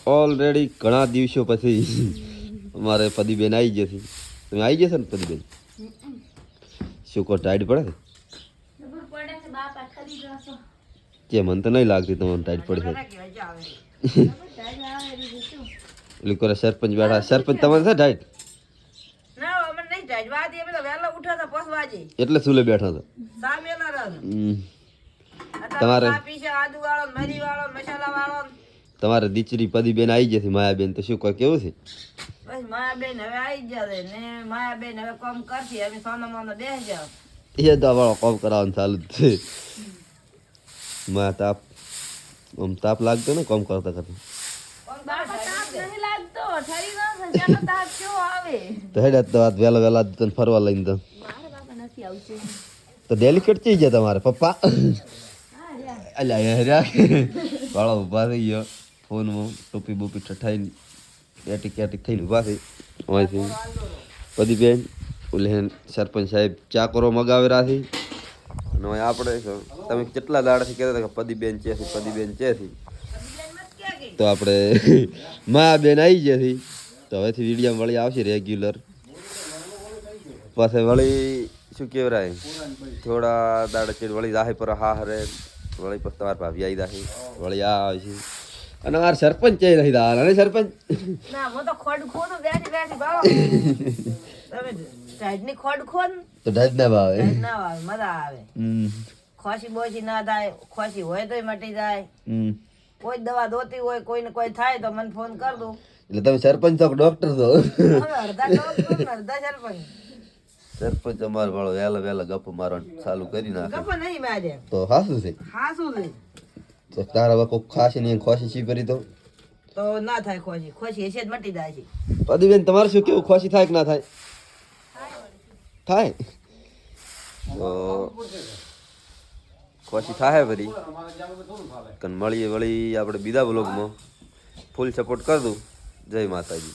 Already ઘણા દિવસો પછી અમારે પદીબેન આવી જશે. તમે આવી જશે ને પદીબેન? શું કહો, ટાઈટ પડે કે મને તો નહીં લાગતી તમને ટાઈટ પડશે. એટલે કરે સરપંચ બેઠા. સરપંચ તમારે છે ટાઈટ? એટલે સુલે બેઠા હતા. તમારે દીચરી પદીબેન આવી જશે. માયાબેન તો શું કહે, કેવું છે? માયાબેન હવે આવી જશે ને માયાબેન હવે કામ કરશે. અમે સોનામાં બેસી જાવ એ તો વાળો કોમ કરાવવાનું ચાલુ જ છે. માં તાપ આમ તાપ લાગતો ને કોમ કરતા કરતા. તો હેડે તો વાત વહેલા તને ફરવા લઈને તો ડેલિકેટ થઈ ગયા તમારે પપ્પા. અલ્યા વાળો ઉભા થઈ ગયો ફોનમાં ટોપી બોપી ઠઠાઈને એટિક થઈને ઉભા થઈ. અહીંથી પદીબેન ઓલે સરપંચ સાહેબ ચા કરો મગાવેલા છે. અને હવે આપણે તમે કેટલા દાડાથી કહેતા હતા કે પદીબેન ચેથી તો આપણે માયાબેન આવી જશે. તો હવેથી વિડીયો વળી આવશે રેગ્યુલર. પછી વળી શું કહેવાય થોડા દાડા ચેડ વળી રાહે પર હા હરે વળી પછી તમારા ભાભી આવી જાશે. વળી આ આવે છે અને મારા સરપંચ ચઈ રહી દા અને સરપંચ ના હું તો ખોડ ખોનું બેઠી બાબા તમે ટાઈટની ખોડ ખોન તો ડાજ ના ભાવે ના આવે મજા આવે. ખોસી બોસી ના થાય. ખોસી હોય તોય મટી જાય. કોઈ દવા દોતી હોય કોઈને કોઈ થાય તો મને ફોન કર દો. એટલે તમે સરપંચ છો ડોક્ટર છો? અડધા ડોક્ટર અડધા સરપંચ. સરપંચ અમારો વાળો વહેલા ગપ મારવાનું ચાલુ કરી નાખે ગપ નહીં મારે તો હાસું છે. હાસું છે તો તારા વખત ખાસી નહીં ખોસી સી કરી તો ના થાય. ખોસી ખોસી હશે જ મટી જાય છે. પદીબેન તમારે શું કેવું, ખોસી થાય કે ના થાય? થાય તો ખોસી થાય ફરી મળીએ વળી આપણે બીજા બ્લોગમાં. ફૂલ સપોર્ટ કર દઉં. જય માતાજી.